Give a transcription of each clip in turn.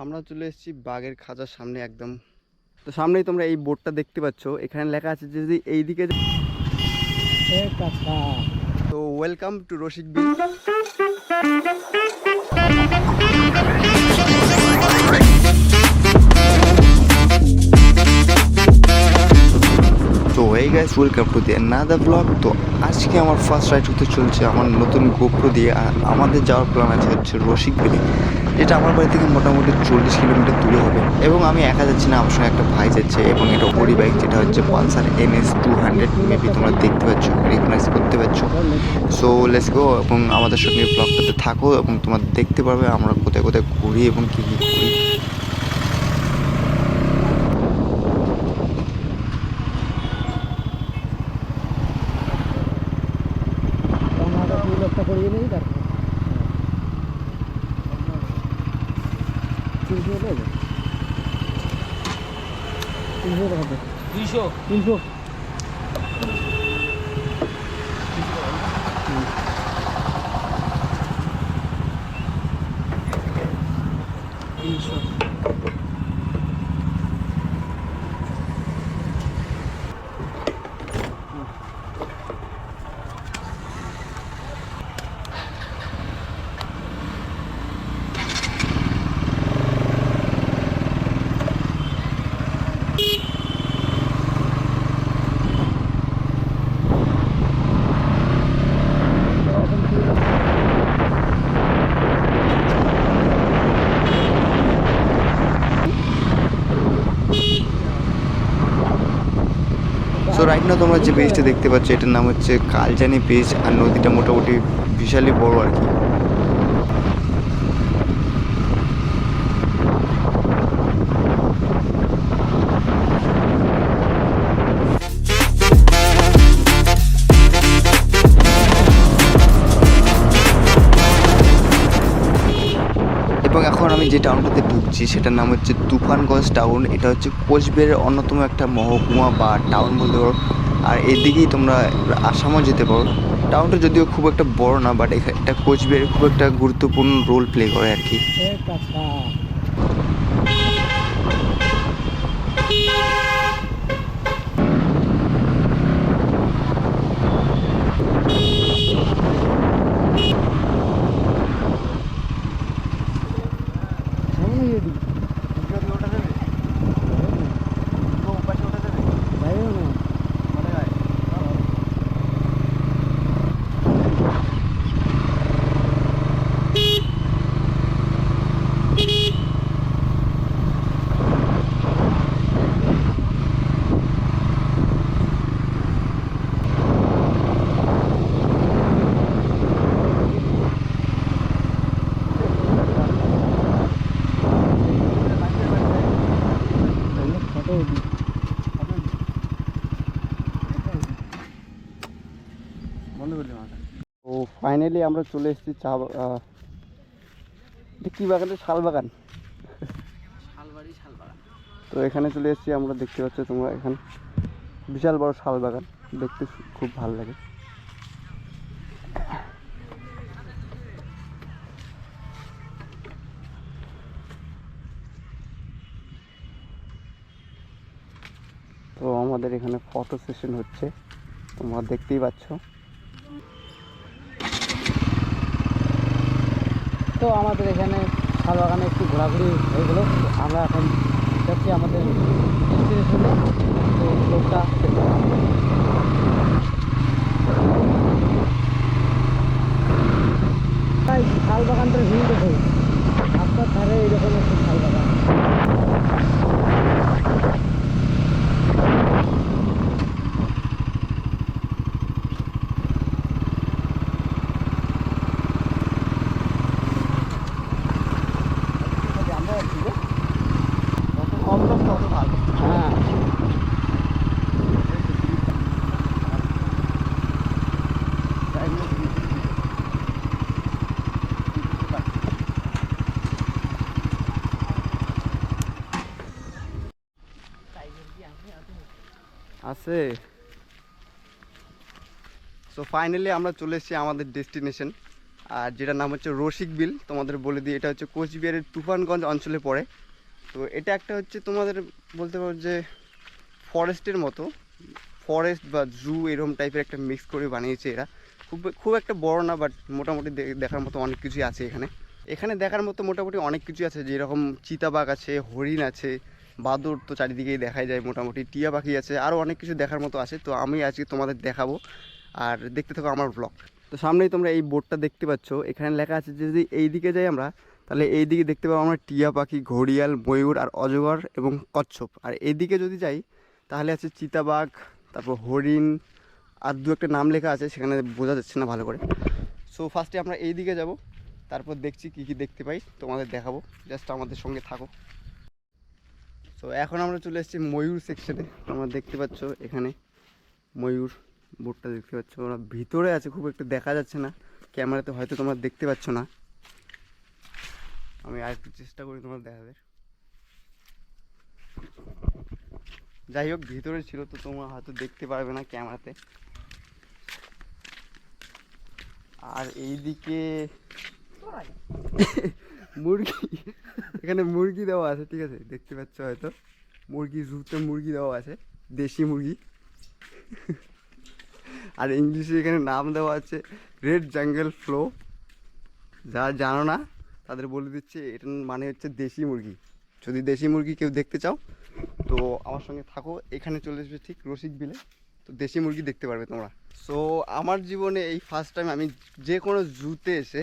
আমরা চলে এসেছি বাঘের খাঁচার সামনে একদম। তো সামনেই তোমরা এই বোর্ডটা দেখতে পাচ্ছ, এখানে লেখা আছে যে যদি এইদিকে তো ওয়েলকাম টু রসিক বিল। তো এই guys, welcome to the another blog. তো আজকে আমার ফার্স্ট রাইড হতে চলছে আমার নতুন গোপ্রো দিয়ে। আর আমাদের যাওয়ার প্ল্যান আছে হচ্ছে রসিক বিলে, যেটা আমার বাড়ি থেকে মোটামুটি 40 কিলোমিটার দূরে হবে। এবং আমি একা যাচ্ছি না, আমার সঙ্গে একটা ভাই যাচ্ছে এবং এটা ওরি বাইক, যেটা হচ্ছে পালসার NS 200। মেবি তোমরা দেখতে পাচ্ছ, রিকগনাইজ করতে পারছো। সো লেটস গো, এবং আমাদের সঙ্গে ব্লগটাতে থাকো এবং তোমরা দেখতে পারবে আমরা কোথায় কোথায় ঘুরি এবং কী কী করি। সো রাইট না, তোমরা যে ব্রিজটা দেখতে পাচ্ছ এটার নাম হচ্ছে কালজানি ব্রিজ। আর নদীটা মোটামুটি বিশালই বড় আর কি। এবং এখন আমি যে টাউনটাতে ঢুকছি সেটার নাম হচ্ছে তুফানগঞ্জ টাউন। এটা হচ্ছে কোচবিহারের অন্যতম একটা মহকুমা বা টাউন বলতে পারো। আর এদিকেই তোমরা আসামও যেতে পারো। টাউনটা যদিও খুব একটা বড় না, বাট এটা কোচবিহারে খুব একটা গুরুত্বপূর্ণ রোল প্লে করে আর কি। তো ফাইনালি আমরা চলে এসেছি কী বাগানে, শাল বাগান। তো এখানে চলে এসেছি আমরা, দেখতে পাচ্ছ তোমরা এখানে বিশাল বড় শাল বাগান, দেখতে খুব ভালো লাগে। তো আমাদের এখানে ফটো সেশন হচ্ছে, তোমরা দেখতেই পাচ্ছ। তো আমাদের এখানে শাল বাগানে একটু ঘোরাঘুরি হয়ে গেলো। আমরা এখন যাচ্ছি আমাদের ডেস্টিনেশনে। তো লোকটা শাল বাগানটা ভিড় দেখো, রাস্তার ধারে এইরকম একটু শাল বাগান। আছে। সো ফাইনালি আমরা চলে এসেছি আমাদের ডেস্টিনেশন। আর যেটার নাম হচ্ছে রসিক বিল। তোমাদের বলে দিই, এটা হচ্ছে কোচবিহারের তুফানগঞ্জ অঞ্চলে পড়ে। তো এটা একটা হচ্ছে তোমাদের বলতে পারো যে ফরেস্টের মতো, ফরেস্ট বা জু এরকম টাইপের একটা মিক্স করে বানিয়েছে এরা। খুব খুব একটা বড় না, বাট মোটামুটি দেখার মতো অনেক কিছুই আছে এখানে। এখানে দেখার মতো মোটামুটি অনেক কিছু আছে, যেরকম চিতাবাঘ আছে, হরিণ আছে, বাদর তো চারিদিকেই দেখাই যায়, মোটামুটি টিয়া পাখি আছে, আরও অনেক কিছু দেখার মতো আছে। তো আমি আজকে তোমাদের দেখাবো, আর দেখতে থাকো আমার ব্লগ। তো সামনেই তোমরা এই বোর্ডটা দেখতে পাচ্ছ, এখানে লেখা আছে যে যদি এই দিকে যাই আমরা, তাহলে এই দিকে দেখতে পাবো আমরা টিয়া পাখি, ঘড়িয়াল, ময়ূর আর অজগর এবং কচ্ছপ। আর এইদিকে যদি যাই তাহলে আছে চিতাবাঘ, তারপর হরিণ, আর দু একটা নাম লেখা আছে, সেখানে বোঝা যাচ্ছে না ভালো করে। সো ফার্স্টে আমরা এই দিকে যাব, তারপর দেখছি কী কী দেখতে পাই, তোমাদের দেখাবো। জাস্ট আমাদের সঙ্গে থাকো। সো এখন আমরা চলে এসেছি ময়ূর সেকশনে। তোমরা দেখতে পাচ্ছ এখানে ময়ূর বোর্ডটা দেখতে পাচ্ছ, ওরা ভিতরে আছে, খুব একটু দেখা যাচ্ছে না ক্যামেরাতে, হয়তো তোমরা দেখতে পাচ্ছ না। আমি আর একটু চেষ্টা করি তোমার দেখাতে। যাই হোক, ভিতরে ছিল তো তোমরা হয়তো দেখতে পারবে না ক্যামেরাতে। আর এইদিকে মুরগি, এখানে মুরগি দেওয়া আছে, ঠিক আছে, দেখতে পাচ্ছ হয়তো মুরগি, জুতে মুরগি দেওয়া আছে, দেশি মুরগি। আর ইংলিশে এখানে নাম দেওয়া আছে রেড জঙ্গল ফ্লো। যা জানো না তাদের বলে দিচ্ছে, এটা মানে হচ্ছে দেশি মুরগি। যদি দেশি মুরগি কেউ দেখতে চাও তো আমার সঙ্গে থাকো, এখানে চলে আসবে ঠিক রসিক বিলে, তো দেশি মুরগি দেখতে পারবে তোমরা। সো আমার জীবনে এই ফার্স্ট টাইম আমি যে কোনো জুতে এসে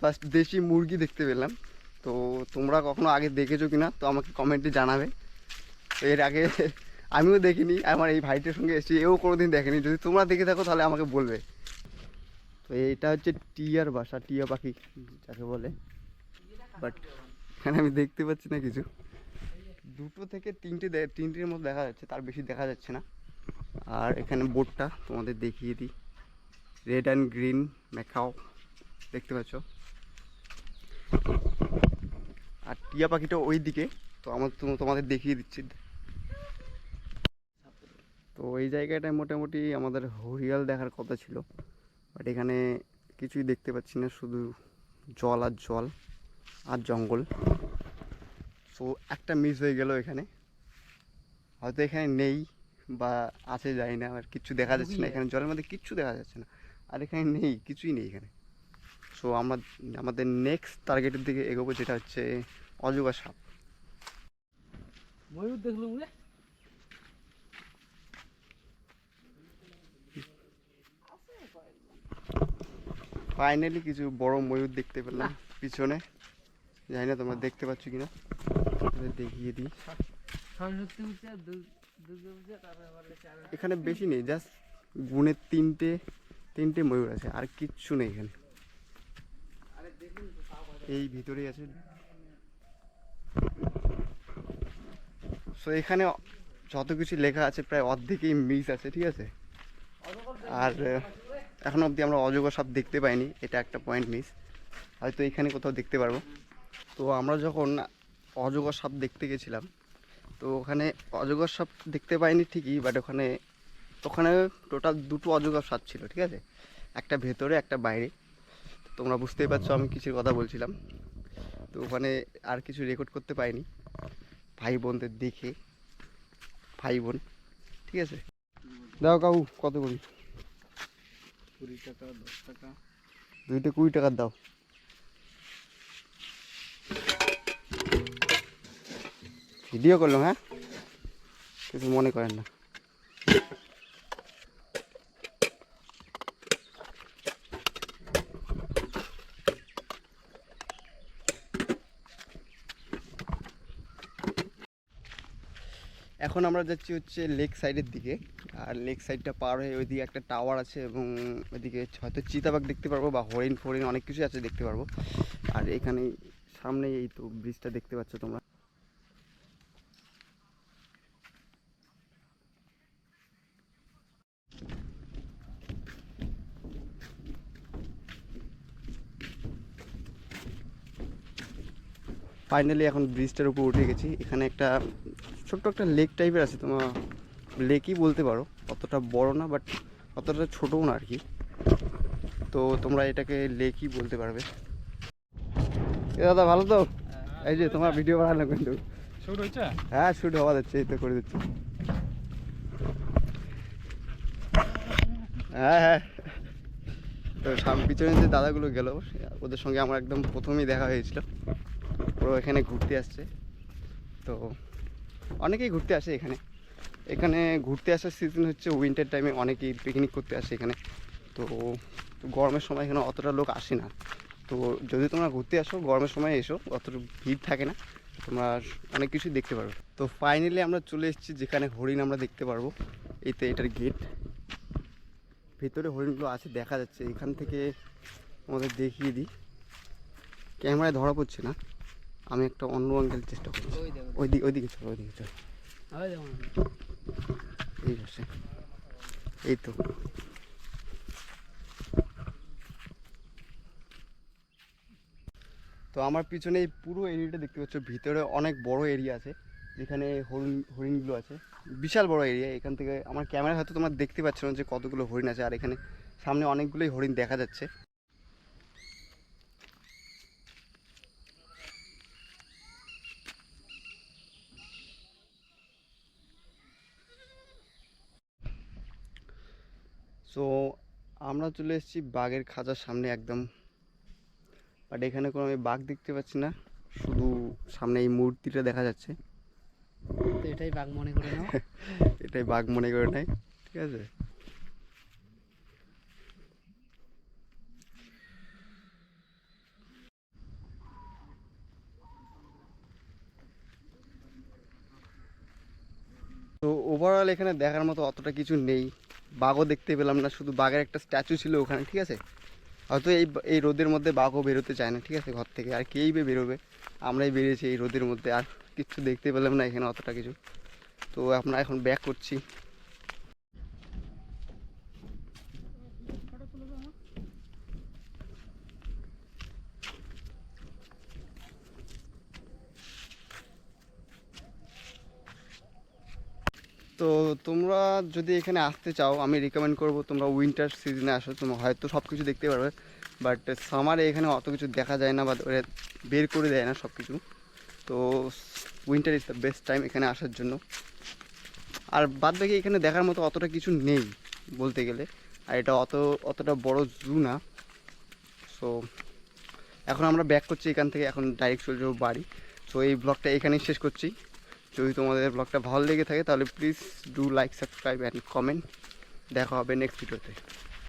ফার্স্ট দেশি মুরগি দেখতে পেলাম। তো তোমরা কখনো আগে দেখেছো কি না তো আমাকে কমেন্টে জানাবে। তো এর আগে আমিও দেখিনি, আমার এই ভাইটার সঙ্গে এসেছি, এও কোনো দিন দেখেনি। যদি তোমরা দেখে থাকো তাহলে আমাকে বলবে। তো এটা হচ্ছে টিয়ার বাসা, টিয়া পাখি যাকে বলে, বাট এখানে আমি দেখতে পাচ্ছি না কিছু। দুটো থেকে তিনটের মতো দেখা যাচ্ছে, তার বেশি দেখা যাচ্ছে না। আর এখানে বোর্ডটা তোমাদের দেখিয়ে দিই, রেড অ্যান্ড গ্রিন ম্যাকাও, দেখতে পাচ্ছ। আর টিয়া পাখিটা ওই দিকে, তো তোমাদের দেখিয়ে দিচ্ছি। তো এই জায়গাটায় মোটামুটি আমাদের হরিয়াল দেখার কথা ছিল, বাট এখানে কিছুই দেখতে পাচ্ছি না, শুধু জল আর জল আর জঙ্গল। সো একটা মিস হয়ে গেল এখানে, হয়তো এখানে নেই বা আছে যাই না, আর কিচ্ছু দেখা যাচ্ছে না এখানে, জলের মধ্যে কিচ্ছু দেখা যাচ্ছে না, আর এখানে নেই, কিছুই নেই এখানে। সো আমরা আমাদের নেক্সট টার্গেটের দিকে এগোবো, যেটা হচ্ছে অজগর সাপ। ময়ূর দেখলুম রে, ফাইনালি কিছু বড় ময়ূর দেখতে পেলাম পিছনে, জানি না তোমরা দেখতে পাচ্ছ কিনা, দেখিয়ে দিই। সরস্বতী পূজা, দুর্গা পূজা, তারপরে এখানে বেশি নেই, জাস্ট গুণে তিনটে ময়ূর আছে, আর কিচ্ছু নেই এখানে। এই ভিতরেই আছে। সো এখানে যত কিছু লেখা আছে প্রায় অর্ধেকই মিস আছে, ঠিক আছে। আর এখনো অবধি আমরা অজগর সাপ দেখতে পাইনি, এটা একটা পয়েন্ট মিস, হয়তো এখানে কোথাও দেখতে পারবো। তো আমরা যখন অজগর সাপ দেখতে গেছিলাম, তো ওখানে অজগর সাপ দেখতে পাইনি ঠিকই, বাট ওখানে টোটাল দুটো অজগর সাপ ছিল, ঠিক আছে, একটা ভেতরে একটা বাইরে। তোমরা বুঝতেই পারছো আমি কিছুর কথা বলছিলাম। তো ওখানে আর কিছু রেকর্ড করতে পাইনি, ভাই বোনদের দেখে, ভাই বোন, ঠিক আছে। দাও কাকু, কত করি? 20 টাকা, 10 টাকা, দুইটা 20 টাকার দাও। ভিডিও করলাম, হ্যাঁ, কিছু মনে করেন না। এখন আমরা যাচ্ছি হচ্ছে লেক সাইডের দিকে, আর লেক সাইডটা পার হয়ে ওইদিকে একটা টাওয়ার আছে, এবং ওইদিকে হয়তো চিতাবাঘ দেখতে পারবো বা হরিণ ফরিণ অনেক কিছু আছে দেখতে পারবো। আর এখানে সামনে এই তো ব্রিজটা দেখতে পাচ্ছ তোমরা। ফাইনালি এখন ব্রিজটার উপর উঠে গেছি। এখানে একটা ছোট্ট একটা লেক টাইপের আছে, তোমার লেকই বলতে পারো, অতটা বড় না বাট অতটা ছোটও না আর কি। তো তোমরা এটাকে লেকই বলতে পারবে। এ দাদা ভালো তো? এই যে তোমার ভিডিও বানালাম কিন্তু। শুট হচ্ছে? হ্যাঁ শুট হওয়া যাচ্ছে, এই তো করে দিচ্ছি। হ্যাঁ হ্যাঁ, তো পিছনে যে দাদাগুলো গেল ওদের সঙ্গে আমার একদম প্রথমেই দেখা হয়েছিল। ওরা এখানে ঘুরতে আসছে। তো অনেকেই ঘুরতে আসে এখানে। এখানে ঘুরতে আসার সিজন হচ্ছে উইন্টার টাইমে, অনেকেই পিকনিক করতে আসে এখানে। তো গরমের সময় এখানে অতটা লোক আসে না। তো যদি তোমরা ঘুরতে আসো গরমের সময় এসো, অতটা ভিড় থাকে না, তোমরা অনেক কিছুই দেখতে পারবে। তো ফাইনালি আমরা চলে এসেছি যেখানে হরিণ আমরা দেখতে পারবো। এই তো এটার গেট, ভেতরে হরিণগুলো আছে দেখা যাচ্ছে। এখান থেকে আমাদের দেখিয়ে দিই, ক্যামেরায় ধরা পড়ছে না, আমি একটা অন্য অ্যাঙ্গেল চেষ্টা করছি। ওইদিকে চলো, ওইদিকে চলো, এই পাশে, এই তো। তো আমার পিছনে এই পুরো এরিয়াটা দেখতে পাচ্ছ, ভিতরে অনেক বড় এরিয়া আছে যেখানে হরিণগুলো আছে, বিশাল বড় এরিয়া। এখান থেকে আমার ক্যামেরা হয়তো তোমরা দেখতে পাচ্ছ না যে কতগুলো হরিণ আছে, আর এখানে সামনে অনেকগুলোই হরিণ দেখা যাচ্ছে। সো আমরা চলে এসেছি বাঘের খাঁচার সামনে একদম, বাট এখানে কোনো আমি বাঘ দেখতে পাচ্ছি না, শুধু সামনে এই মূর্তিটা দেখা যাচ্ছে। তো এটাই বাঘ মনে করে নাও। এটাই বাঘ মনে করে নাই, ঠিক আছে। তো ওভারঅল এখানে দেখার মতো অতটা কিছু নেই, বাঘও দেখতে পেলাম না, শুধু বাঘের একটা স্ট্যাচু ছিল ওখানে, ঠিক আছে। হয়তো এই রোদের মধ্যে বাঘও বেরোতে চায় না, ঠিক আছে, ঘর থেকে, আর কেই বেরোবে, আমরাই বেরিয়েছি এই রোদের মধ্যে, আর কিছু দেখতে পেলাম না এখানে অতটা কিছু। তো আমরা এখন ব্যাক করছি। তো তোমরা যদি এখানে আসতে চাও আমি রিকমেন্ড করবো তোমরা উইন্টার সিজনে আসো, তোমরা হয়তো সব কিছু দেখতে পারবে, বাট সামারে এখানে অত কিছু দেখা যায় না বা বের করে দেয় না সব কিছু। তো winter is the best time এখানে আসার জন্য। আর বাদ বাকি এখানে দেখার মতো অতটা কিছু নেই বলতে গেলে, আর এটা অতটা বড় জু না। সো এখন আমরা ব্যাক করছি এখান থেকে, এখন ডাইরেক্ট চলে যাবো বাড়ি। সো এই ব্লগটা এখানেই শেষ করছি। যদি তোমাদের ব্লগটা ভালো লেগে থাকে তাহলে please do like, subscribe and comment. দেখা হবে নেক্সট ভিডিওতে।